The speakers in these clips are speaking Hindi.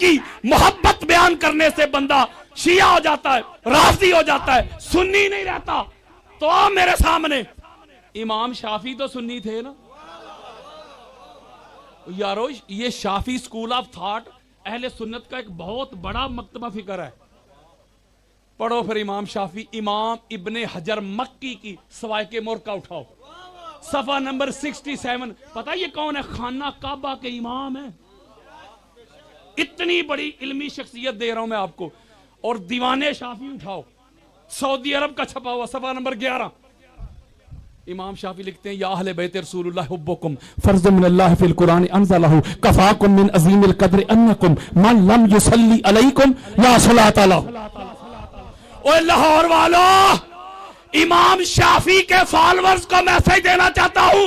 की मोहब्बत बयान करने से बंदा शिया हो जाता है, राफी हो जाता है, सुन्नी नहीं रहता। तो आओ मेरे सामने, इमाम शाफी तो सुन्नी थे ना यारो। ये शाफी स्कूल ऑफ थॉट अहले सुन्नत का एक बहुत बड़ा मकतबा फिक्र है। पढ़ो फिर इमाम शाफी, इमाम इब्ने हजर मक्की की सवाए के मोरका उठाओ, सफा नंबर 67। पता ये कौन है? खाना काबा के इमाम है। इतनी बड़ी इल्मी शख्सियत दे रहा हूं मैं आपको। और दीवाने शाफी उठाओ, सऊदी अरब का छपा हुआ, सफा नंबर 11। इमाम शाफी लिखते हैं, या अहले बैत रसूलुल्लाह हुब्बुकुम फर्ज़ मिनल्लाह फिल कुरान अनज़लहु कफ़ाकुम मिन अज़ीमिल क़द्र अन्नकुम मन लम युसल्ली अलैकुम ला सलात लहु। ओए लाहौर वालों, इमाम शाफी के फॉलोअर्स को मैसेज देना चाहता हूं।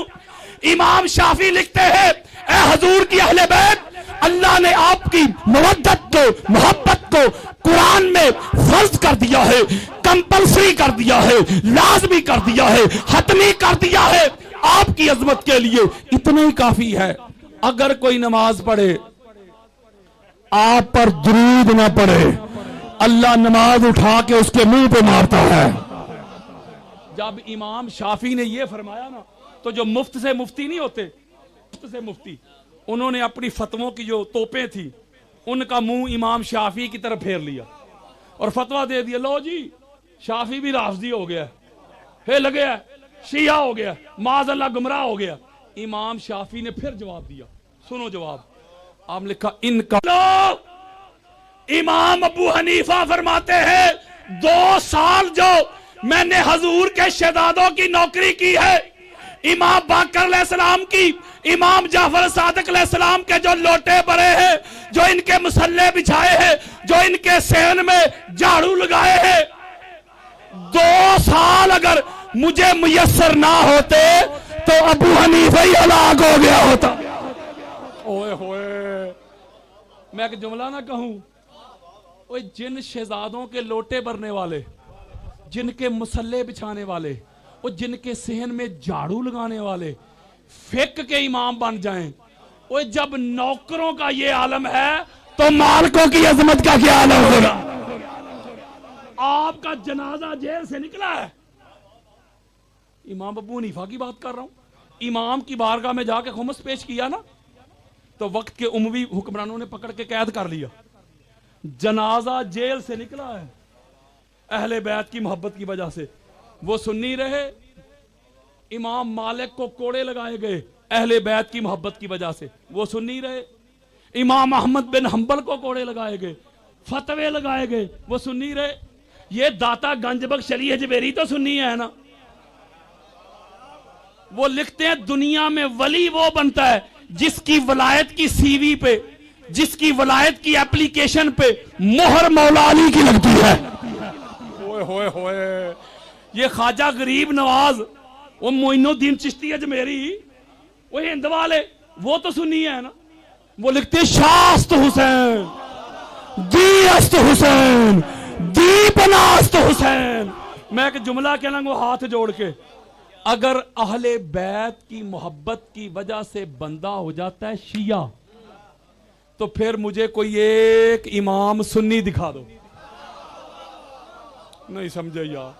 इमाम शाफी लिखते हैं, ए हुजूर की अहले बैत, अल्लाह ने आपकी मवद्दत को, मोहब्बत को कुरान में फर्ज कर दिया है, कंपल्सरी कर दिया है, लाजमी कर दिया है, हतमी कर दिया है। आपकी अजमत के लिए इतना ही काफी है। अगर कोई नमाज पढ़े, आप पर दुरूद ना पढ़े, अल्लाह नमाज उठा के उसके मुंह पे मारता है। जब इमाम शाफी ने यह फरमाया ना, तो जो मुफ्त से मुफ्ती नहीं होते, मुफ्त से मुफ्ती, उन्होंने अपनी फतवों की जो तोपें थी उनका मुंह इमाम शाफी की तरफ फेर लिया और फतवा दे दिया, लो जी शाफी भी राफजी हो गया, हिल गया, शिया हो गया, माज़अल्लाह गुमराह हो गया। इमाम शाफी ने फिर जवाब दिया, सुनो जवाब। आप लिखा, इनका इमाम अबू हनीफा फरमाते हैं, 2 साल जो मैंने हजूर के शहजादों की नौकरी की है, इमाम बाकर अलैहिस्सलाम की, इमाम जाफर सादिक अलैहिस्सलाम के जो लोटे भरे हैं, जो इनके मुसल्ले बिछाए हैं, जो इनके सेन में झाड़ू लगाए हैं, 2 साल अगर मुझे मुयस्सर ना होते तो अबू हनीफा ही हलाक हो गया होता। ओए होए, मैं एक जुमला ना कहूं, ओए जिन शहजादों के लोटे भरने वाले, जिनके मुसल्ले बिछाने वाले, और जिनके सेहन में झाड़ू लगाने वाले फेक के इमाम बन जाएं, वो जब नौकरों का ये आलम है तो मालिकों की अजमत का क्या आलम होगा। आपका जनाजा जेल से निकला है। इमाम अबू हनीफा की बात कर रहा हूं। इमाम की बारगाह में जाके खुमस पेश किया ना, तो वक्त के उमवी हुक्मरानों ने पकड़ के कैद कर लिया। जनाजा जेल से निकला है अहले बैत की मोहब्बत की वजह से। वो सुन्नी रहे, इमाम मालिक को कोड़े लगाए गए अहले बैत की मोहब्बत की वजह से, वो सुन्नी रहे। इमाम अहमद बिन हंबल को कोड़े लगाए गए, फतवे लगाए गए, वो सुन्नी रहे। ये दाता गंजबख्श अली अजमेरी तो सुन्नी है ना। वो लिखते हैं, दुनिया में वली वो बनता है जिसकी वलायत की सीवी पे, जिसकी वलायत की एप्लीकेशन पे मोहर मौला अली की लगती है। होए होए होए, ये ख्वाजा गरीब नवाज, वो मोइनुद्दीन चिश्ती अजमेरी, वो हिंद वाले, वो तो सुन्नी है ना। वो लिखते, शास्त हुसैन, दी अस्त हुसैन, दी पनास्त हुसैन। मैं एक जुमला कहना, वो हाथ जोड़ के, अगर अहले बैत की मोहब्बत की वजह से बंदा हो जाता है शिया, तो फिर मुझे कोई एक इमाम सुन्नी दिखा दो। नहीं समझे यार।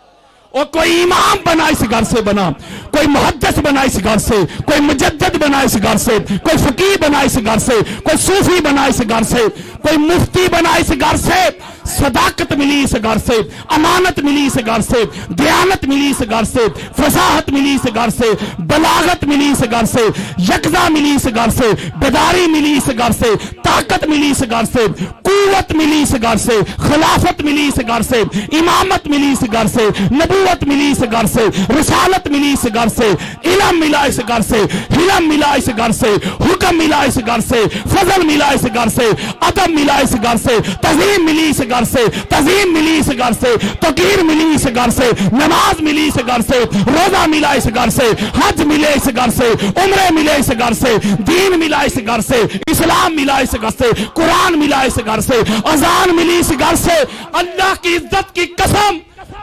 और कोई इमाम बना इस घर से बना, कोई मुहद्दिस बना इस घर से, कोई मुजद्दिद बना इस घर से, कोई फकीह बना इस घर से, कोई सूफी बना इस घर से, कोई मुफ्ती बना इस घर से। सदाकत मिली इस घर से, अमानत मिली इस घर से, दयानत मिली इस घर से, फसाहत मिली इस घर से, बलागत मिली इस घर से, यकजा मिली इस घर से, बेदारी मिली इस घर से, ताकत मिली इस घर से, कुव्वत मिली इस घर से, खिलाफत मिली इस घर से, इमामत मिली इस घर से, नबूवत मिली इस घर से, रिसालत मिली इस घर से, इल्म मिला इस घर से, हिलम मिला इस घर से, हुक्म मिला इस घर से, फजल मिला इस घर से, अदब मिला इस घर से, तज़ीम मिली इस घर से, तज़ीम मिली इस घर से, तक़ीर मिली इस घर से, नमाज मिली इस घर से, रोजा मिला इस घर से, हज मिले इस घर से, उम्रे मिले इस घर से, दीन मिला इस घर से, इस्लाम मिला इस घर से, कुरान मिला इस घर से, अजान मिली इस घर से। अल्लाह की इज्जत की कसम,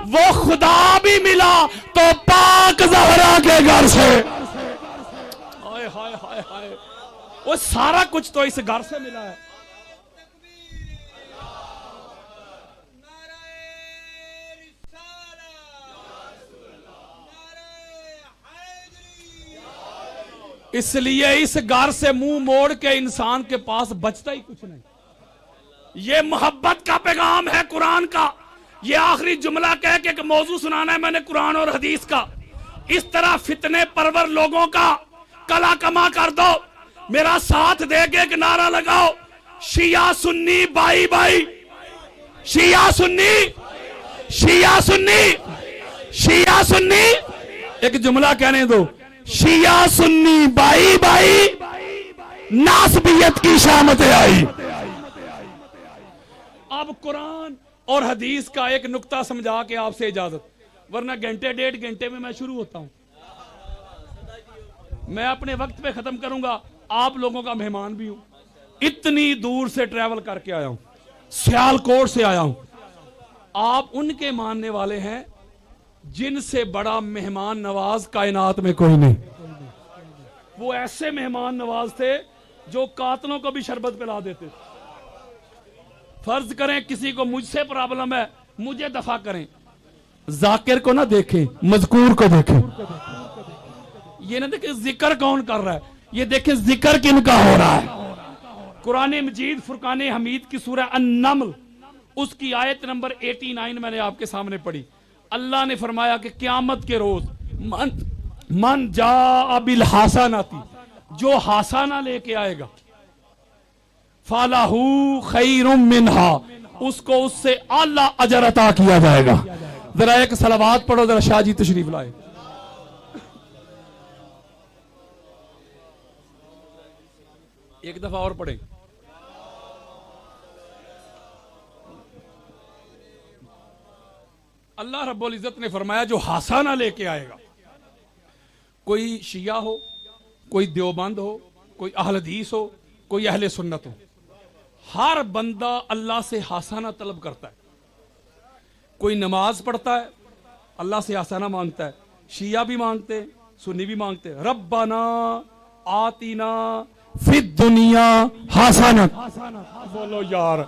वो खुदा भी मिला तो पाक ज़हरा के घर से। हाय हाय हाय हाय, वो सारा कुछ तो इस घर से मिला है। इसलिए इस घर से मुंह मोड़ के इंसान के पास बचता ही कुछ नहीं। ये मोहब्बत का पैगाम है कुरान का। ये आखिरी जुमला कह के एक मौजू सुनाना है मैंने कुरान और हदीस का। इस तरह फितने परवर लोगों का कला कमा कर दो। मेरा साथ दे के एक नारा लगाओ, शिया सुन्नी बाई बाई, शिया सुन्नी, शिया सुन्नी, शिया सुन्नी। एक जुमला कहने दो, शिया सुन्नी बाई बाई, नासबियत की शामत आई। अब कुरान और हदीस का एक नुक्ता समझा के आपसे इजाजत, वरना घंटे डेढ़ घंटे में मैं शुरू होता हूं। मैं अपने वक्त पे खत्म करूंगा। आप लोगों का मेहमान भी हूं। इतनी दूर से ट्रैवल करके आया हूं, सियालकोट से आया हूं। आप उनके मानने वाले हैं जिनसे बड़ा मेहमान नवाज कायनात में कोई नहीं। वो ऐसे मेहमान नवाज थे जो कातलों को भी शरबत पिला देते। फर्ज करें किसी को मुझसे प्रॉब्लम है, मुझे दफा करें, जाकिर को ना देखें, मजकूर को देखें। ये ना देखें जिक्र कौन कर रहा है, ये देखें जिक्र किनका हो रहा है। कुरान मजीद फुरकान हमीद की सूरह अन-नम्ल उसकी आयत नंबर 89 मैंने आपके सामने पढ़ी। अल्लाह ने फरमाया कि क़यामत के रोज मन जा बिल हासानाती, जो हासाना लेके आएगा, फालाहू खैरुम मिनहा, उसको उससे आला अजर अता किया जाएगा। जरा एक सलावात पढ़ो, जरा शाह जी तशरीफ लाए। एक दफा और पढ़े। अल्लाह रब्बुल इज्जत ने फरमाया जो हासाना लेके आएगा, कोई शिया हो, कोई देवबंद हो, कोई अहल हदीस हो, कोई अहले सुन्नत हो, हर बंदा अल्लाह से हासाना तलब करता है। कोई नमाज पढ़ता है, अल्लाह से हासाना मांगता है। शिया भी मांगते, सुन्नी भी मांगते। रब्बाना आतीना फिद दुनिया हासाना। बोलो यार,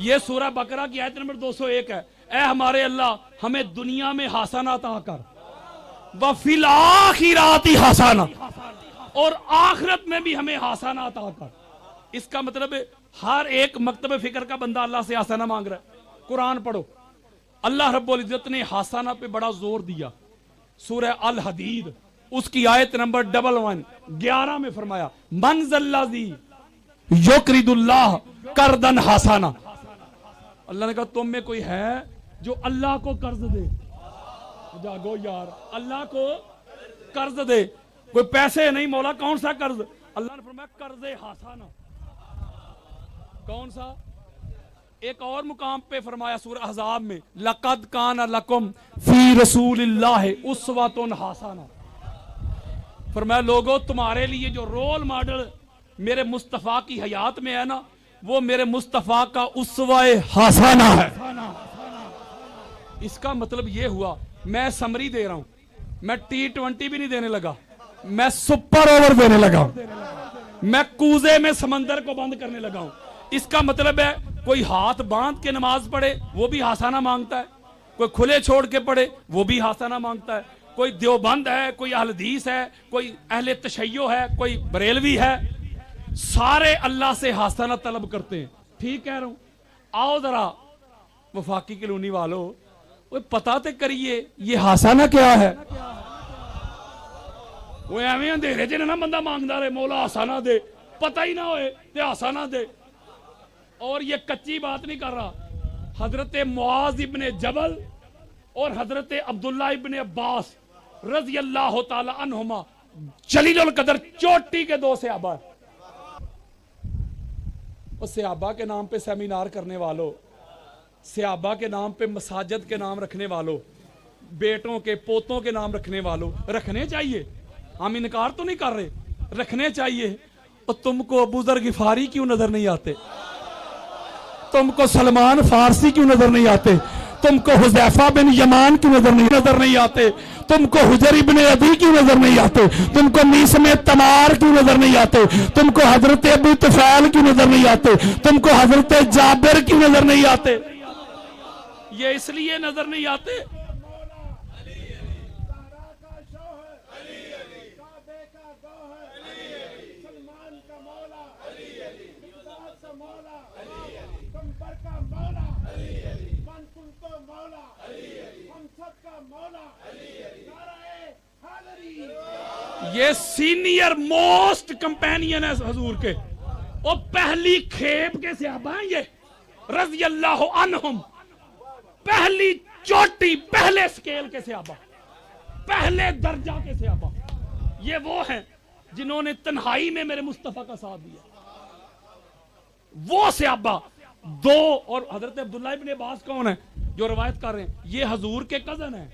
ये सूरह बकरा की आयत नंबर 201 है। ऐ हमारे अल्लाह, हमें दुनिया में हासाना अता कर, व फिल आखिराती हासाना, और आखिरत में भी हमें हासाना अता कर। इसका मतलब है हर एक मकतब फिक्र का बंदा अल्लाह से हासाना मांग रहा है। कुरान पढ़ो, अल्लाह रब्बुल इज्जत ने हासाना पे बड़ा जोर दिया। सूरह अल हदीद उसकी आयत नंबर 11 में फरमाया, मनज़ल्लज़ी युक़रिदुल्लाह कर्दन हासाना। अल्लाह ने कहा तुम में कोई है जो अल्लाह को कर्ज दे। जागो यार, अल्लाह को कर्ज दे। कोई पैसे नहीं, मौला कौन सा कर्ज? अल्लाह ने फरमाया कर्ज हासाना। कौन सा? एक और मुकाम पे फरमाया सूरह अहज़ाब में, लक़द काना लकुम फी रसूलिल्लाहि उस्वतुन हासाना। फरमाया लोगों, तुम्हारे लिए जो रोल मॉडल मेरे मुस्तफा की हयात में है ना, वो मेरे मुस्तफा का उस्वा-ए हासाना है। इसका मतलब ये हुआ, मैं समरी दे रहा हूं, मैं T20 भी नहीं देने लगा, मैं सुपर ओवर देने लगा, मैं कूजे में समंदर को बंद करने लगा हूं। इसका मतलब है कोई हाथ बांध के नमाज पढ़े वो भी हासाना मांगता है, कोई खुले छोड़ के पढ़े वो भी हासाना मांगता है, कोई देवबंद है, कोई अहल हदीस है, कोई अहले तशय्यो है, कोई बरेलवी है, सारे अल्लाह से हासाना तलब करते हैं। ठीक कह रहा हूं? आओ जरा वफाकी कॉलोनी वालों, वो पता तो करिए ये हासाना क्या है। वो एवं अंधेरे च ना बंदा मांगदा रहे मौला हासाना दे, पता ही ना होए ते हासाना दे। और ये कच्ची बात नहीं कर रहा। हजरत मुआज इब्ने जबल और हजरत अब्दुल्ला इब्ने अब्बास रजी अल्लाह ताला अन्हुमा जलीलुल कदर चोटी के दो सहाबा। उस सहाबा के नाम पे सेमिनार करने वालों, सहाबा के नाम पे मसाजिद के नाम रखने वालों, बेटों के पोतों के नाम रखने वालों, रखने चाहिए, हम इनकार तो नहीं कर रहे, रखने चाहिए। और तुमको अबू ज़र गिफारी क्यों नजर नहीं आते? तुमको सलमान फारसी क्यों नजर नहीं आते? तुमको हुज़ैफा बिन यमान क्यों नजर नहीं आते? तुमको हुजर इब्ने अदी क्यों नजर नहीं आते? तुमको मीस में तमार क्यों नजर नहीं आते? तुमको हजरत अबू तुफैल क्यों नजर नहीं आते? तुमको हजरत जाबिर क्यों नजर नहीं आते? ये इसलिए नजर नहीं आते मौला कंबर का मौला मनकुल तो मौला हम सब का मौला नाराए हैदरी। ये सीनियर मोस्ट कंपेनियन है हजूर के, और पहली खेप के सहाबा हैं ये रज़ी अल्लाह अन्हुम, पहली चोटी, पहले स्केल के सहाबा, पहले दर्जा के सहाबा। ये वो हैं जिन्होंने तन्हाई में मेरे मुस्तफा का साथ दिया, वो सहाबा दो। और हजरत अब्दुल्ला इब्ने अब्बास कौन है जो रवायत कर रहे हैं? ये हजूर के कजन हैं,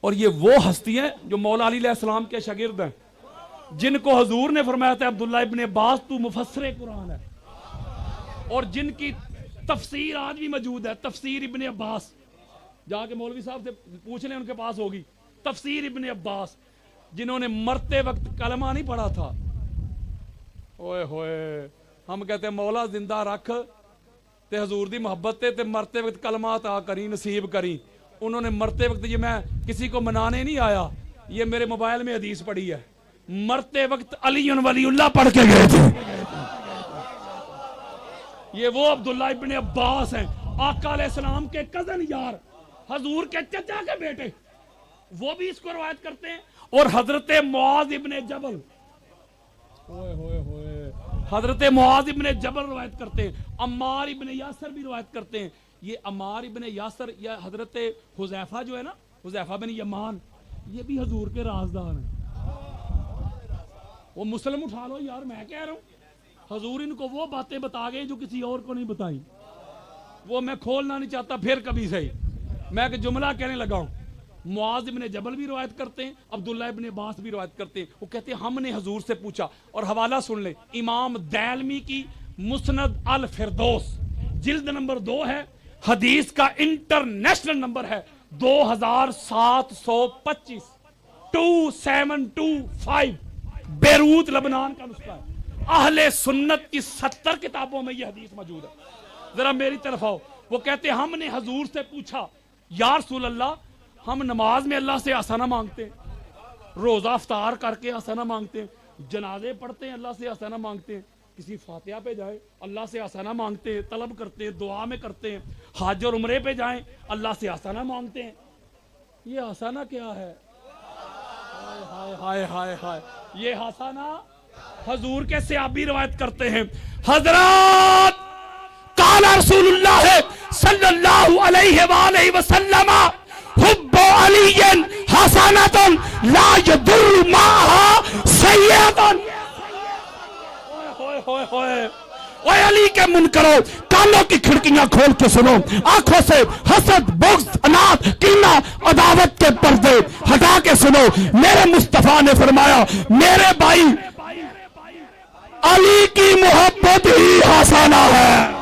और ये वो हस्ती हैं जो मौला अली अलैहिस्सलाम के शागिर्द हैं, जिनको हजूर ने फरमाया था अब्दुल्ला इब्ने अब्बास तू मुफस्सिर कुरान है, और जिनकी तफसीर आज भी मौजूद है, तफसीर इब्ने अब्बास। जाके मौलवी साहब से पूछ लें, उनके पास होगी तफसीर इब्ने अब्बास, जिन्होंने मरते वक्त कलमा नहीं पढ़ा था। ओए होए, हम कहते हैं मौला जिंदा रख ते हजूर दी मोहब्बत ते मरते वक्त कलमा अता करी, नसीब करी। उन्होंने मरते वक्त, ये मैं किसी को मनाने नहीं आया, ये मेरे मोबाइल में हदीस पड़ी है, मरते वक्त अली वलीउल्लाह पढ़ के गए थे। ये वो अब्दुल्ला इब्ने अब्बास हैं, आका अलैहिस्सलाम के कजन यार, हजूर के चचा के बेटे, वो भी इसको रवायत करते हैं। और हजरत मुआज इब्ने जबल, ओए होए होए, हजरत मुआज इब्ने जबल रवायत करते हैं। अम्मार इब्ने यासर भी रवायत करते हैं। ये अम्मार इब्ने यासर या हजरत हुज़ैफा जो है ना, हुज़ैफा बिन यमान, ये भी हजूर के राजदार हैं। वो मुस्लिम उठा लो यार, मैं कह रहा हूं हजूर इनको वो बातें बता गए जो किसी और को नहीं बताई। वो मैं खोलना नहीं चाहता, फिर कभी सही मैं एक जुमला कहने लगा हूं। मुआज इब्ने जबल भी रवायत करते हैं, अब्दुल्ला इब्ने अब्बास भी रवायत करते हैं। वो कहते हैं हमने हजूर से पूछा, और हवाला सुन ले, इमाम दैलमी की मुस्नद अल फिरदौस जिल्द नंबर 2 है, हदीस का इंटरनेशनल नंबर है 2725 2725, बेरूत लबनान का नुस्खा है। अहले सुन्नत की 70 किताबों में यह हदीस मौजूद है। जरा मेरी तरफ आओ। वो कहते हैं हमने हजूर से पूछा, या रसूल अल्लाह, हम नमाज में अल्लाह से आसाना मांगते हैं, रोजा अफ्तार करके आसाना मांगते हैं, जनाजे पढ़ते हैं अल्लाह से आसाना मांगते हैं, किसी फातिहा पे जाए अल्लाह से आसाना मांगते हैं, तलब करते हैं, दुआ में करते हैं, हज और उम्रे पे जाएं अल्लाह से आसाना मांगते हैं। ये आसाना क्या है? हाय हाय हाय हाय, ये हसाना हजूर के सहाबी रवायत करते हैं। हजरत काला रसूलुल्लाह सल्लल्लाहु अलैहि वसल्लम हुब्बु अलीयन हसनतन ला यदुर माहा सय्यतन। ओए होए होए, ओए अली के मुनकरो, कानों की खिड़कियां खोल के सुनो, आंखों से हसद, बुग़्ज़, अनाद, कीना, अदावत के पर्दे हटा के सुनो। मेरे मुस्तफा ने फरमाया, मेरे भाई अली की मोहब्बत ही हसाना है।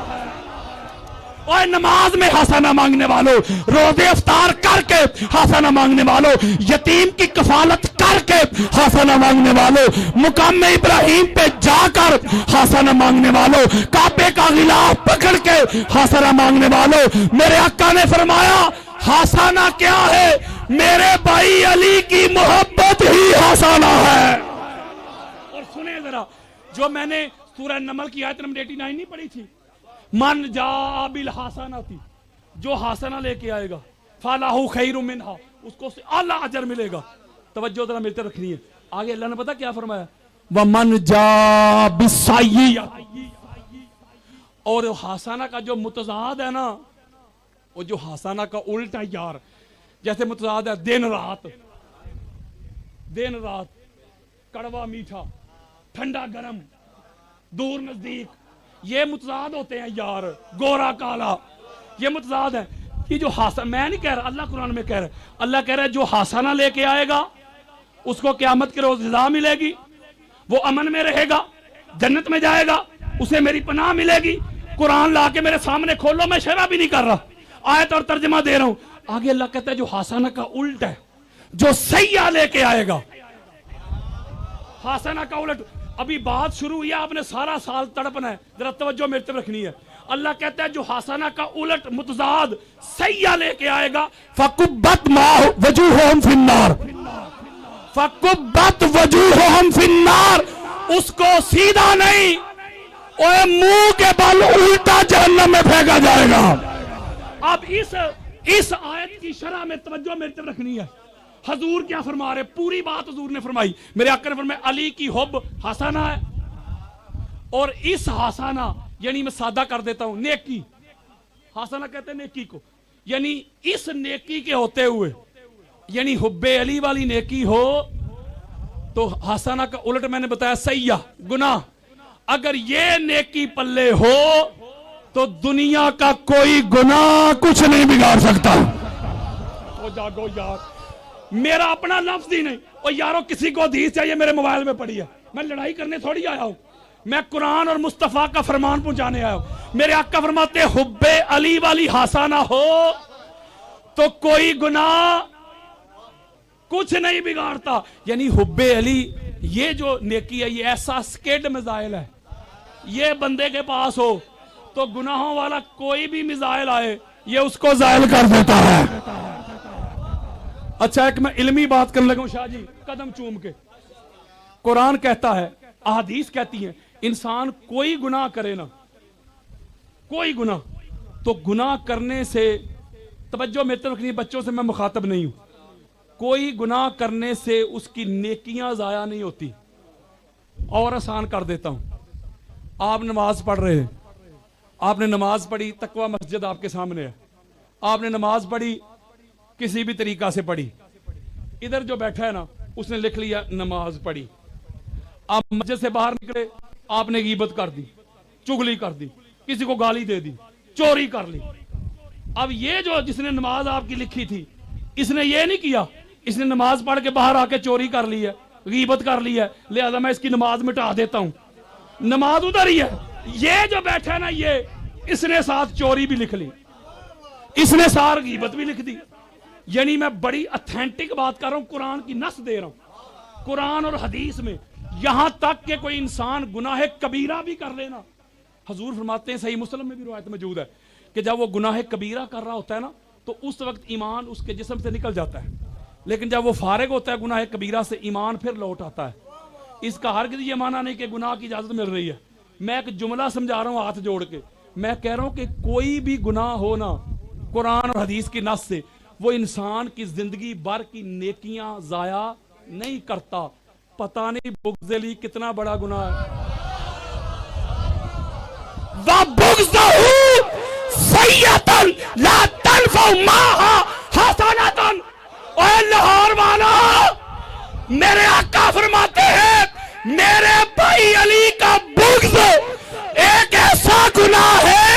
और नमाज में हसाना मांगने वालों, रोजे अफ्तार करके हसाना मांगने वालों, यतीम की कफालत करके हसाना मांगने वालों, मुकाम इब्राहिम पे जाकर हसाना मांगने वालों, काबे का गिलाफ पकड़ के हसाना मांगने वालों, मेरे आका ने फरमाया हसाना क्या है? मेरे भाई अली की मोहब्बत ही हसाना है। और सुने जरा, जो मैंने सूरह नमल की आयत नंबर 89 नहीं पढ़ी थी, मन जा बिल हासना थी, जो हासना लेके आएगा फालाहु खैरु मिनहा, उसको आला अजर मिलेगा। तवज्जो जरा मिलते रखनी है। आगे अल्लाह ने पता क्या फरमाया, व मन जा बिसाय्या, और हासना का जो मुतजाद है ना, वो जो हासना का उल्टा यार, जैसे मुतजाद है दिन रात, दिन रात, कड़वा मीठा, ठंडा गरम, दूर नजदीक, ये मुतजाद होते हैं यार, गोरा काला, ये मुतजाद है। कि जो हासा, मैं नहीं कह रहा, अल्लाह कुरान में कह रहा है, अल्लाह कह रहा है जो हासाना लेके आएगा उसको क़यामत के रोज रज़ा मिलेगी, वो अमन में रहेगा, जन्नत में जाएगा, उसे मेरी पनाह मिलेगी। कुरान ला के मेरे सामने खोलो, मैं शरा भी नहीं कर रहा, आयत और तर्जमा दे रहा हूं। आगे अल्लाह कहता है जो हासाना का उल्ट है, जो सैया लेके आएगा, हासाना का उल्ट। अभी बात शुरू हुई है, आपने सारा साल तड़पना है, जरा तवज्जो मेरे तरफ रखनी है। अल्लाह कहता है जो हासाना का उलट मुतजाद सैया लेके आएगा, फकुब्बत वजूहुहुम फिन्नार, फकुब्बत वजूहुहुम फिन्नार, उसको सीधा नहीं ओए मुंह के बल उल्टा जहन्नम में फेंका जाएगा। अब इस आयत की शरह में तवज्जो मेरी तरफ रखनी है। हजूर क्या फरमा रहे, पूरी बात हजूर ने फरमाई। मेरे आका ने फरमाया अली की हुब हसाना है, और इस हसाना यानी मैं सादा कर देता हूं, नेकी हसाना कहते हैं नेकी को, यानी इस नेकी के होते हुए यानी हुब्बे अली वाली नेकी हो तो हसाना का उलट मैंने बताया सैया गुनाह। अगर ये नेकी पल्ले हो तो दुनिया का कोई गुनाह कुछ नहीं बिगाड़ सकता। तो जागो यार, मेरा अपना लफ्ज ही नहीं। और यारो किसी को हदीस चाहिए मेरे मोबाइल में पड़ी है, मैं लड़ाई करने थोड़ी आया हूं, मैं कुरान और मुस्तफा का फरमान पहुंचाने आया हूं। मेरे आका फरमाते हुब्बे अली वाली हसाना हो तो कोई गुनाह कुछ नहीं बिगाड़ता। यानी हुब्बे अली ये जो नेकी है, ये ऐसा स्केड मिसाइल है, ये बंदे के पास हो तो गुनाहों वाला कोई भी मिसाइल आए ये उसको जायल कर देता है। अच्छा, एक मैं इल्मी बात करने लगा शाह जी कदम चूम के। कुरान कहता है, अहादीस कहती है, इंसान कोई गुनाह करे ना, कोई गुनाह, तो गुनाह करने से तवज्जो मेरे तरफ रखनी, बच्चों से मैं मुखातब नहीं हूं, कोई गुनाह करने से उसकी नेकियां जाया नहीं होती। और आसान कर देता हूं, आप नमाज पढ़ रहे हैं, आपने नमाज पढ़ी, तकवा मस्जिद आपके सामने है, आपने नमाज पढ़ी, किसी भी तरीका से पढ़ी, इधर जो बैठा है ना उसने लिख लिया नमाज पढ़ी। आप मस्जिद से बाहर निकले, आपने गीबत कर दी, चुगली कर दी, किसी को गाली दे दी, चोरी कर ली। अब ये जो जिसने नमाज आपकी लिखी थी, इसने ये नहीं किया, इसने नमाज पढ़ के बाहर आके चोरी कर ली है, गीबत कर ली है, लिहाजा मैं इसकी नमाज मिटा देता हूं, नमाज उधर ही है। ये जो बैठा है ना, ये इसने साथ चोरी भी लिख ली, इसने सार गीबत भी लिख दी। यानी मैं बड़ी ऑथेंटिक बात कर रहा हूं, कुरान की नस दे रहा हूं। कुरान और हदीस में यहां तक कि कोई इंसान गुनाह कबीरा भी कर लेना, हजूर फरमाते हैं, सही मुस्लिम में भी रिवायत मौजूद है कि जब वो गुनाह कबीरा कर रहा होता है ना तो उस वक्त ईमान उसके जिस्म से निकल जाता है, लेकिन जब वो फारिग होता है गुनाह कबीरा से, ईमान फिर लौट आता है। इसका हर किसी ये माना नहीं कि गुनाह की इजाजत मिल रही है। मैं एक जुमला समझा रहा हूं हाथ जोड़ के, मैं कह रहा हूं कि कोई भी गुनाह हो ना, कुरान और हदीस की नस से वो इंसान की जिंदगी भर की नेकियां जाया नहीं करता। पता नहीं बुग़्ज़ कितना बड़ा गुनाह है। लाहौर वाला, मेरे आका फरमाते हैं मेरे भाई अली का बुग़्ज़ एक ऐसा गुनाह है,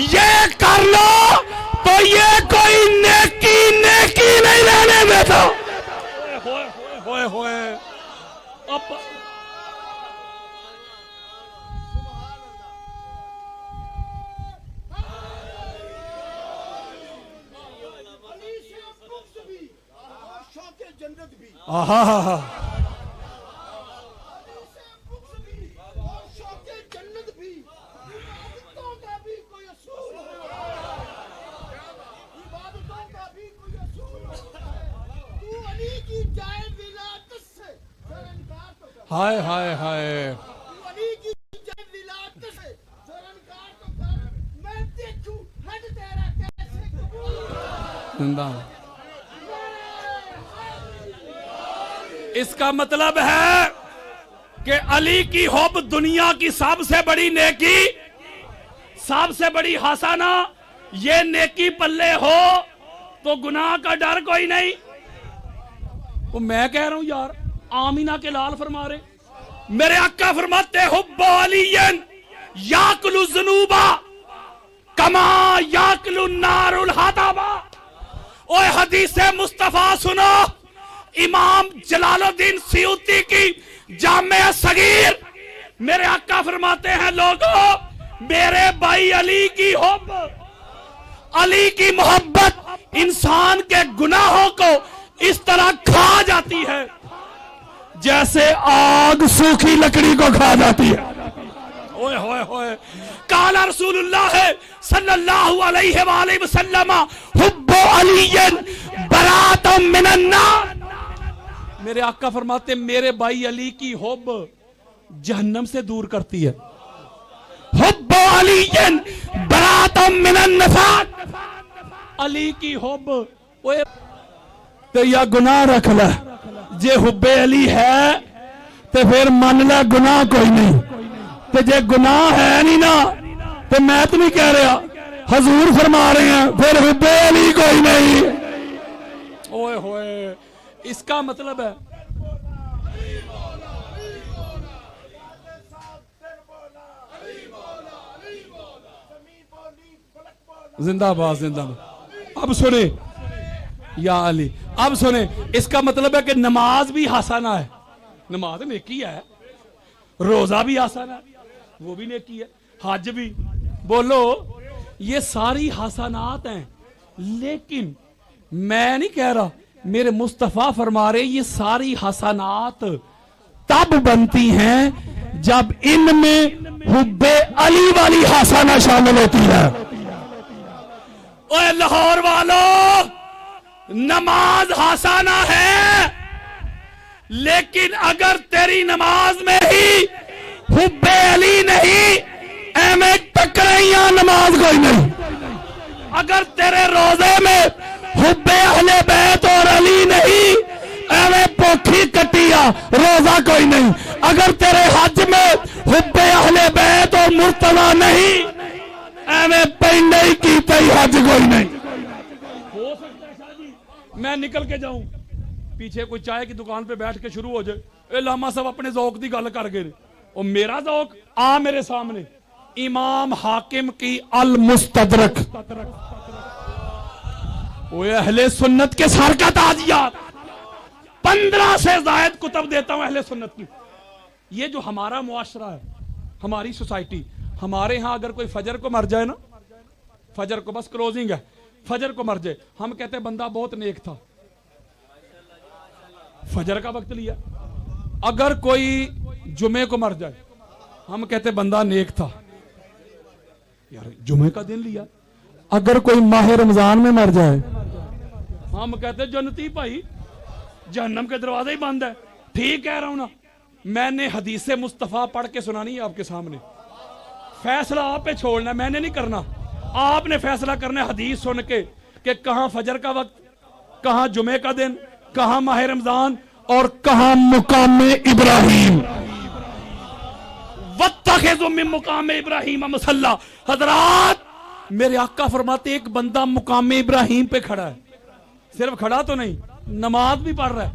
ये कर लो तो ये कोई नेकी नहीं रहने देता। होए अब हाय हाय हाय, इसका मतलब है कि अली की हुब दुनिया की सबसे बड़ी नेकी, सबसे बड़ी हसाना। ये नेकी पल्ले हो तो गुनाह का डर कोई नहीं। तो मैं कह रहा हूं यार, आमीना के लाल फरमा रहे, मेरे आका फरमाते हुब्बु अलियन याकुलु ज़ुनूबा कमा याकुलु नारुल हताबा। ओए हदीसे मुस्तफा सुनो, इमाम जलालुद्दीन सियूती की जामे सगीर, मेरे आका फरमाते हैं लोगों, मेरे भाई अली की हुब, अली की मोहब्बत इंसान के गुनाहों को इस तरह खा जाती है जैसे आग सूखी लकड़ी को खा जाती है। ओए होए होए, काला रसूलुल्लाह सल्लल्लाहु अलैहि वसल्लम हुब्बु अलियन बरातुम मिनन नार। मेरे आका फरमाते मेरे भाई अली की हुब जहन्नम से दूर करती है। हुब्बो अलीयन बरातुम मिनन निफाक, अली की हुब ओए ते या गुनाह रख ले, जे हुब्बे अली है ते फिर मान ले गुनाह कोई नहीं, ते जे गुनाह है नहीं ना तो मैं तो नहीं कह रहा, हजूर फरमा रहे हैं फिर हुब्बे अली कोई नहीं। ओए होए, इसका मतलब है जिंदाबाद जिंदाबाद। अब सुने या अली, अब सुने, इसका मतलब है कि नमाज भी हसाना है, नमाज नेकी है, रोजा भी हसाना है, वो भी नेकी है, हज भी, बोलो ये सारी हसनात हैं। लेकिन मैं नहीं कह रहा, मेरे मुस्तफा फरमा रहे ये सारी हसनात तब बनती हैं जब इनमें हुब्बे अली वाली हसना शामिल होती है। ओए लाहौर वालों, नमाज हसाना है, लेकिन अगर तेरी नमाज में ही हुब्बे अली नहीं, एमे टकराइया नमाज कोई नहीं। अगर तेरे रोजे में हुब्बे अहले बैत और अली नहीं, एमे पोखी कटिया रोजा कोई नहीं। अगर तेरे हज में हुब्बे अहले बैत और मुर्तजा नहीं, एमे पेंडे की तई हज कोई नहीं। हो सकता है शादी मैं निकल के जाऊं, पीछे कोई चाय की दुकान पे बैठ के शुरू हो जाए, ए लामा साहब अपने ज़ौक दी गल कर गए, और मेरा ज़ौक आ मेरे सामने, इमाम हाकिम की अल मुस्तदरक, वो अहले सुन्नत के सर का ताजियात, 15 से जायद कुतब देता हूं अहले सुन्नत की। ये जो हमारा मुआशरा है, हमारी सोसाइटी, हमारे यहां अगर कोई फजर को मर जाए ना, फजर को बस क्लोजिंग है, फजर को मर जाए, हम कहते हैं बंदा बहुत नेक था, फजर का वक्त लिया। अगर कोई जुमे को मर जाए, हम कहते बंदा नेक था, यार जुमे का दिन लिया। अगर कोई माह रमजान में मर जाए, हम कहते जन्नती भाई, जहन्नम के दरवाजे ही बंद है। ठीक कह रहा हूं ना, मैंने हदीसे मुस्तफा पढ़ के सुनानी है आपके सामने, फैसला आप पे छोड़ना है, मैंने नहीं करना, आपने फैसला करना है हदीस सुन के कि कहां फजर का वक्त, कहां जुमे का दिन, कहां माह रमजान और कहां मुकामे इब्राहिम। वत्तखिज़ु मिन मुकामे इब्राहिम मुसल्ला। हजरात, मेरे आका फरमाते एक बंदा मुकामे इब्राहिम पे खड़ा है, सिर्फ खड़ा तो नहीं, नमाज भी पढ़ रहा है,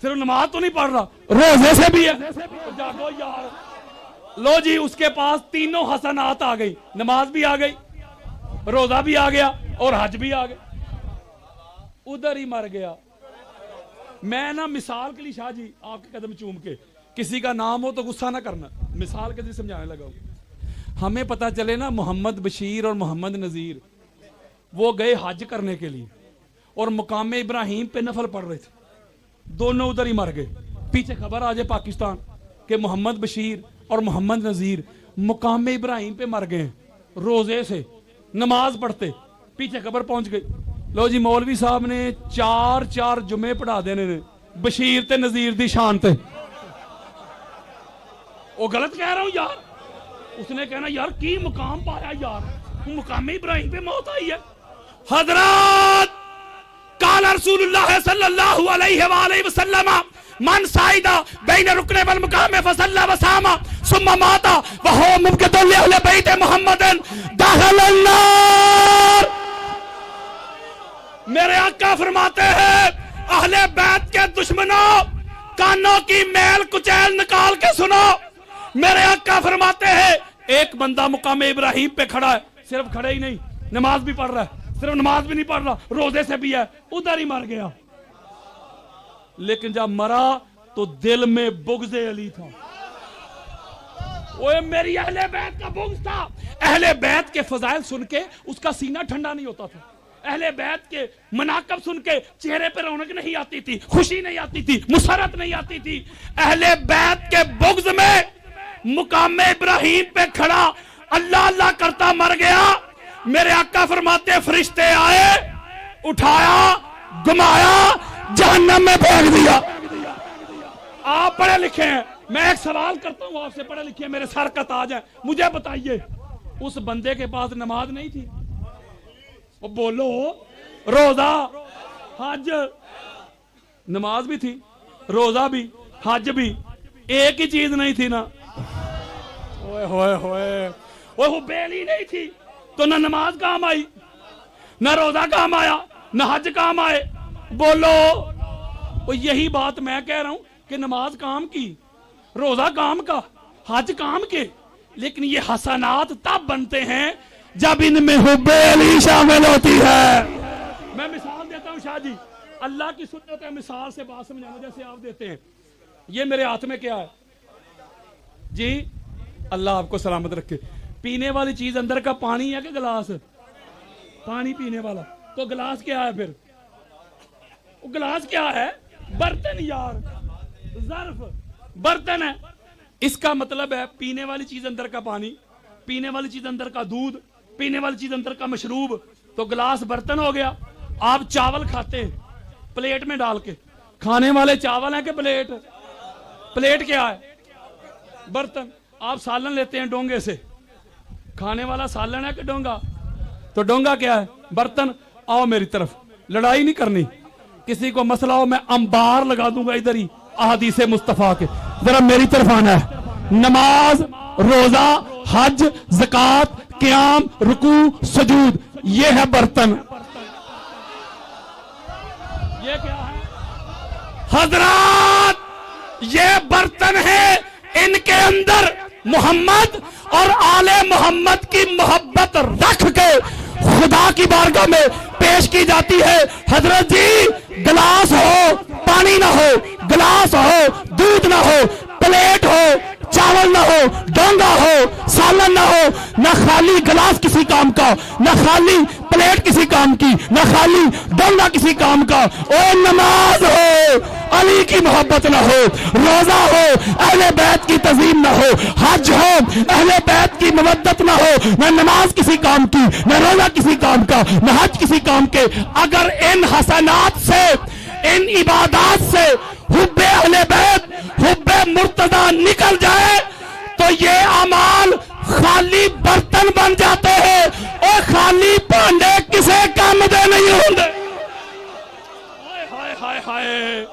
सिर्फ नमाज तो नहीं पढ़ रहा, रोजे से भी है। जागो यार, लो जी, उसके पास तीनों हसनात आ गई, नमाज भी आ गई, रोजा भी आ गया और हज भी आ गया, उधर ही मर गया। मैं ना मिसाल के लिए शाह जी आपके कदम चूम के, किसी का नाम हो तो गुस्सा ना करना, मिसाल के लिए समझाने लगा हूं। हमें पता चले ना मोहम्मद बशीर और मोहम्मद नजीर वो गए हज करने के लिए और मुकामे इब्राहिम पे नफल पढ़ रहे थे, दोनों उधर ही मर गए। पीछे खबर आ जाए पाकिस्तान के मोहम्मद बशीर और मोहम्मद नजीर मुकामे इब्राहिम पे मर गए, रोजे से नमाज पढ़ते, पीछे खबर पहुंच गई। लो जी, मौलवी साहब ने 4 जुमे पढ़ा देने ने बशीर ते नजीर दी शान ते। वो गलत कह रहा हूं यार, उसने कहना यार की मुकाम पाया यार, मुकामे इब्राहिम पे मौत आई है। हजरत काला रसूलुल्लाह सल्लल्लाहु अलैहि वसल्लम मन साइदा बैन रुकने वल मुकाम फसल्ला वसामा सुम्मा माता व हुवा मुबगदुल li अहले बैत मुहम्मदन दखलन नार। मेरे आका फरमाते हैं, अहले बैत के दुश्मनों, कानों की मैल कुचैल निकाल के सुनो। मेरे आका फरमाते हैं, एक बंदा मुकामे इब्राहिम पे खड़ा है, सिर्फ खड़ा ही नहीं, नमाज भी पढ़ रहा है, सिर्फ नमाज भी नहीं पढ़ रहा, रोजे से भी है, उधर ही मर गया। लेकिन जब मरा तो दिल में बुग़्ज़े अली था। ओए मेरी अहले बैत का बुग़्ज़ था। अहले बैत के फजाइल सुन के उसका सीना ठंडा नहीं होता था, अहले बैत के मनाकब सुन के चेहरे पे रौनक नहीं आती थी, खुशी नहीं आती थी, मुसरत नहीं आती थी। अहले बैत के बुग़्ज़ में मुकामे इब्राहिम पे खड़ा अल्लाह अल्लाह करता मर गया। मेरे आका फरमाते फरिश्ते आए, उठाया, घुमाया, जहन्नम में फेंक दिया। आप पढ़े लिखे हैं, मैं एक सवाल करता हूं आपसे, पढ़े लिखे मेरे सर का ताज है, मुझे बताइए उस बंदे के पास नमाज नहीं थी? वो बोलो, रोजा हज, नमाज भी थी, रोजा भी, हज भी, एक ही चीज नहीं थी ना। ओए होए होए, वो बेली नहीं थी तो ना नमाज काम आई, ना रोजा काम आया, ना हज काम आए। बोलो, वो यही बात मैं कह रहा हूं कि नमाज काम की, रोजा काम का, हज काम के, लेकिन ये हसनात तब बनते हैं जब इनमें हुब्बे अली शामिल होती है। मैं मिसाल देता हूं शाह जी, अल्लाह की सुन्नत है, मिसाल से बात समझाना जैसे आप देते हैं। ये मेरे हाथ में क्या है जी? अल्लाह आपको सलामत रखे। पीने वाली चीज अंदर का पानी है कि गिलास? पानी पीने वाला। तो गिलास क्या है फिर? वो गिलास क्या है? बर्तन यार, ज़र्फ बर्तन है। इसका मतलब है पीने वाली चीज अंदर का पानी, पीने वाली चीज अंदर का दूध, पीने वाली चीज अंदर का मशरूब। तो गिलास बर्तन हो गया। आप चावल खाते हैं प्लेट में डाल के, खाने वाले चावल है कि प्लेट? प्लेट क्या है? बर्तन। आप सालन लेते हैं डोंगे से, खाने वाला सालन है कि डोंगा? तो डोंगा क्या है? बर्तन। आओ मेरी तरफ, लड़ाई नहीं करनी। किसी को मसला हो मैं अंबार लगा दूंगा इधर ही अहादीसे मुस्तफा के। जरा मेरी तरफ आना है। नमाज, रोजा, हज, ज़कात, क़याम, रुकू, सुजूद, ये है बर्तन। ये क्या है हजरात? ये बर्तन है। इनके अंदर मोहम्मद और आले मोहम्मद की मोहब्बत रख के खुदा की बारगाह में पेश की जाती है। हजरत जी, गिलास हो पानी ना हो, गिलास हो दूध ना हो, प्लेट हो चावल ना हो, डोंगा हो सालन ना हो, ना खाली गिलास किसी काम का, ना खाली प्लेट किसी काम की, ना खाली डोंगा किसी काम का। ओ नमाज हो, अली की मोहब्बत ना हो, रोजा हो, अहले बैत की तज़ीम ना हो, हज हो, अहले बैत की मवद्दत ना हो, ना नमाज किसी काम की, ना रोजा किसी काम का, ना हज किसी काम के। अगर इन हसनात से, इन इबादात से हुब्बे अहले बैत, हुब्बे मुर्तदा निकल जाए तो ये अमाल खाली बर्तन बन जाते हैं और खाली भांडे किसे काम दे नहीं होंगे। हाय हाय हाय हाय।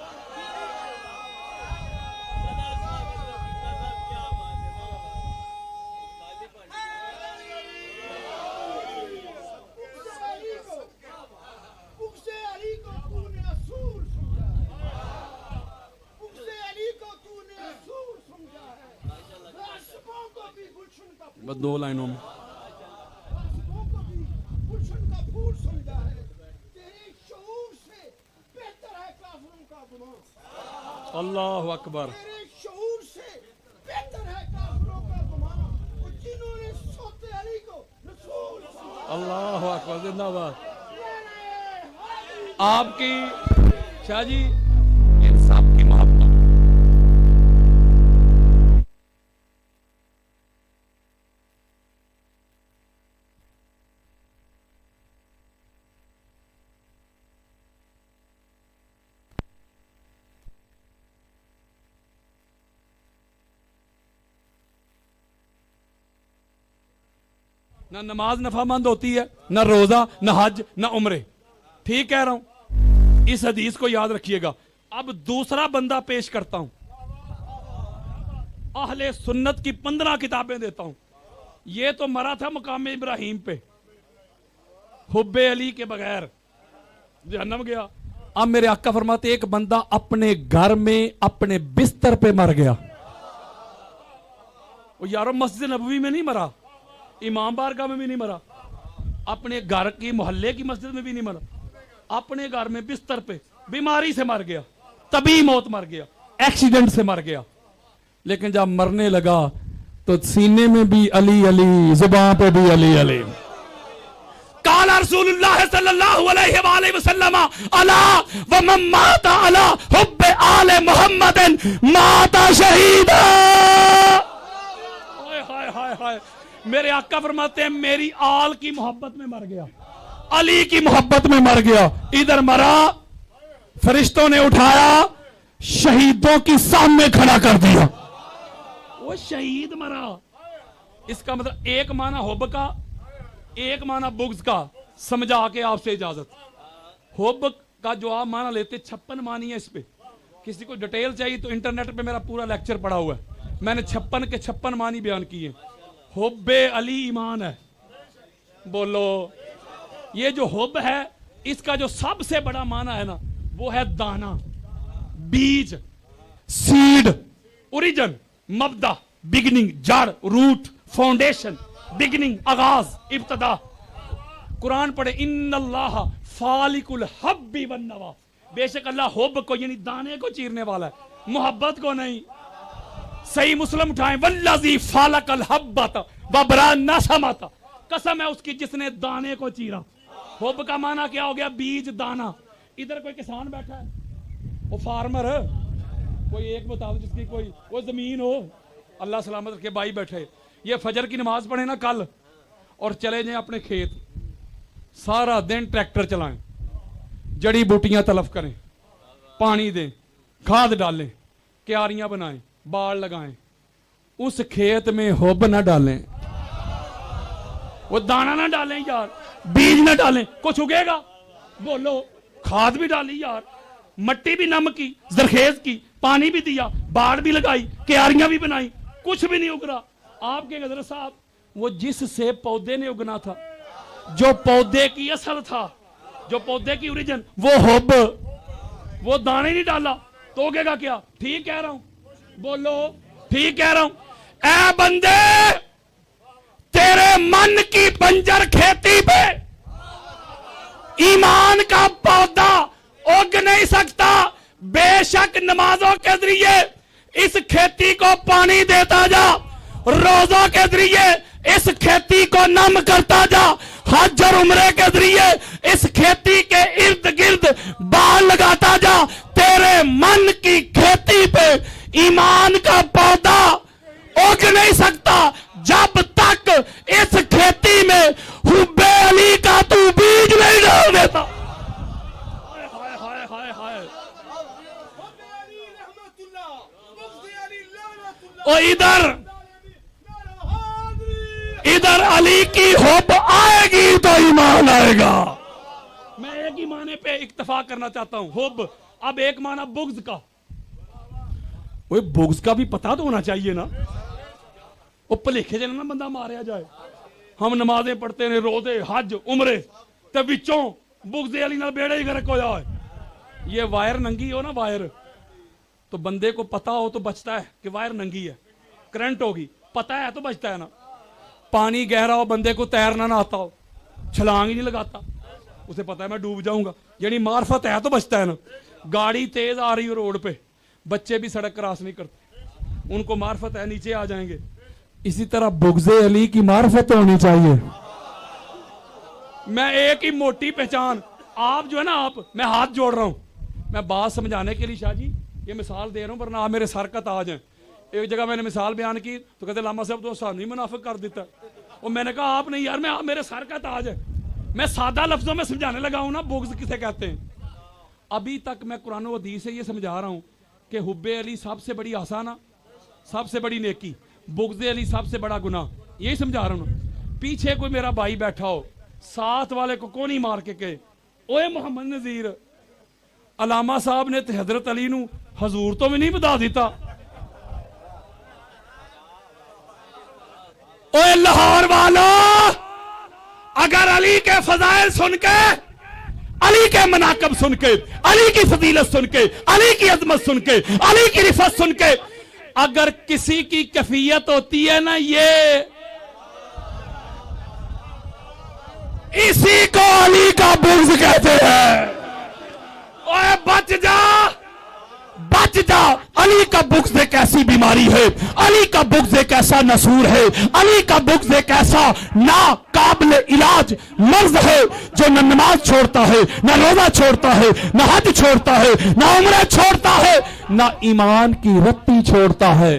बस 2 लाइनों में। अल्लाह अकबर। अल्लाह अकबर, जिंदाबाद। आपकी शाह जी इंसाफ की मोहब्बत। ना नमाज नफामंद होती है, ना रोजा, ना हज, ना उम्रे। ठीक कह रहा हूं? इस हदीस को याद रखिएगा। अब दूसरा बंदा पेश करता हूं। अहले सुन्नत की 15 किताबें देता हूं। ये तो मरा था मुकाम इब्राहिम पे, हुब्बे अली के बगैर जहन्नम गया। अब मेरे आका फरमाते एक बंदा अपने घर में अपने बिस्तर पे मर गया। वो यारो मस्जिद नबवी में नहीं मरा, इमाम बारगाह में भी नहीं मरा, अपने घर की मोहल्ले की मस्जिद में भी नहीं मरा, अपने घर में बिस्तर पे बीमारी से मर गया, तभी मौत मर गया, एक्सीडेंट से मर गया। लेकिन जब मरने लगा तो सीने में भी अली अली, जुबान पे भी अली अली। काला रसूलुल्लाह सल्लल्लाहु अलैहि वसल्लम अला व मन माता अला हुब्बे आले मुहम्मदिन माता शहीदा। हाय हाय हाय हाय। मेरे आका फरमाते हैं मेरी आल की मोहब्बत में मर गया, अली की मोहब्बत में मर गया। इधर मरा, फरिश्तों ने उठाया, शहीदों की सामने खड़ा कर दिया। वो शहीद मरा। इसका मतलब एक माना हुब का, एक माना बुग्ज का। समझा के आपसे इजाजत। हुब का जो आप माना लेते 56 मानी है इस पे। किसी को डिटेल चाहिए तो इंटरनेट पे मेरा पूरा लेक्चर पड़ा हुआ है, मैंने 56 के 56 मानी बयान किए। हुब्बे अली ईमान है। बोलो, ये जो हुब है इसका जो सबसे बड़ा माना है ना, वो है दाना, बीज, सीड, ओरिजिन, मबदा, बिगिनिंग, जड़, रूट, फाउंडेशन, बिगिनिंग, आगाज, इब्तदा। कुरान पढ़े, इन्नल्लाह फालिकुल हब्बी वन नवा। बेशक अल्लाह हुब को यानी दाने को चीरने वाला है, मोहब्बत को नहीं। सही मुस्लिम उठाएं, वल्लज़ी फालकल हब्बता वबरा नसमता। कसम है उसकी जिसने दाने को चीरा। हुब का माना क्या हो गया? बीज, दाना। इधर कोई किसान बैठा है, वो फार्मर है, कोई एक बता दो जिसकी कोई जमीन हो, अल्लाह सलामत रखे, भाई बैठे, ये फजर की नमाज पढ़े ना कल और चले जाए अपने खेत, सारा दिन ट्रैक्टर चलाएं, जड़ी बूटियां तलफ करें, पानी दें, खाद डालें, क्यारियां बनाएं, बाड़ लगाएं, उस खेत में हुब ना डालें, वो दाना ना डालें यार, बीज ना डालें, कुछ उगेगा? बोलो, खाद भी डाली यार, मट्टी भी नम की, जरखेज की, पानी भी दिया, बाड़ भी लगाई, क्यारियां भी बनाई, कुछ भी नहीं उग रहा। आपके गजर साहब, वो जिससे पौधे ने उगना था, जो पौधे की असल था, जो पौधे की ओरिजिन, वो हुब, वो दाने नहीं डाला तो उगेगा क्या? ठीक कह रहा हूं? बोलो, ठीक कह रहा हूं? ऐ बंदे, तेरे मन की बंजर खेती पे ईमान का पौधा उग नहीं सकता। बेशक नमाजों के जरिए इस खेती को पानी देता जा, रोजों के जरिए इस खेती को नम करता जा, हज और उम्रे के जरिए इस खेती के इर्द गिर्द बाल लगाता जा। तेरे मन की खेती पे ईमान का पौधा उग नहीं सकता जब तक इस खेती में हुब्बे अली का तू बीज नहीं डाल देता। हाय हाय हाय हाय। और इधर अली की हुब आएगी तो ईमान आएगा। मैं एक ही माने पे इक्तफा करना चाहता हूं, हुब। अब एक माना बुग्ज का। वो बुग्ज का भी पता तो होना चाहिए ना, वो भलेखे ना बंदा मारिया जाए। हम नमाजें पढ़ते ने, रोजे, हज, उमरे, ते विचों बुग्ज अली नाल बेड़ा ही गर्क हो जाए। ये वायर नंगी हो ना, वायर, तो बंदे को पता हो तो बचता है कि वायर नंगी है, करंट होगी, पता है तो बचता है ना। पानी गहरा हो, बंदे को तैरना ना आता हो, छलांग ही नहीं लगाता, उसे पता है मैं डूब जाऊंगा, यानी मार्फत है तो बचता है ना। गाड़ी तेज आ रही हो रोड पे, बच्चे भी सड़क क्रॉस नहीं करते, उनको मार्फत है नीचे आ जाएंगे। इसी तरह बुग्ज़े अली की मार्फत होनी चाहिए। मैं एक ही मोटी पहचान, आप जो है ना, आप, मैं हाथ जोड़ रहा हूं, मैं बात समझाने के लिए शाह जी ये मिसाल दे रहा हूं, वरना आप मेरे सर का ताज हैं। एक जगह मैंने मिसाल बयान की तो कहते लामा साहब तो सानू ही मुनाफिक कर देता, और मैंने कहा आप नहीं यार, मैं आप मेरे सर का ताज है। मैं सादा लफ्जों में समझाने लगा हूं ना बुग्ज किसे कहते हैं। अभी तक मैं कुरान और हदीस से ये समझा रहा हूं कि हुब्बे अली सबसे बड़ी आसाना, सबसे बड़ी नेकी, बुग्ज़े अली सबसे बड़ा गुनाह, यही समझा रहा हूं। पीछे कोई मेरा भाई बैठा हो, साथ वाले को कौन ही मार के कहे, ओए मोहम्मद नजीर, अलामा साहब ने हजरत अली नू हजूर तो भी नहीं बता दिता। ओए लाहौर वाला, अगर अली के फजाइल सुन के, अली के मनाकब सुन के, अली की फजीलत सुन के, अली की अजमत सुन के, अली की रिफत सुन के अगर किसी की कैफियत होती है ना, ये इसी को अली का बुग्ज कहते हैं। ओए बच जा, बच जा। अली का बुग्ज एक ऐसी बीमारी है, अली का बुग्ज एक ऐसा नसूर है, अली का बुग्ज एक ऐसा ना काबिल इलाज मर्ज है जो न नमाज छोड़ता है, न रोजा छोड़ता है, न हज छोड़ता है, न उम्र छोड़ता है, न ईमान की रत्ती छोड़ता है।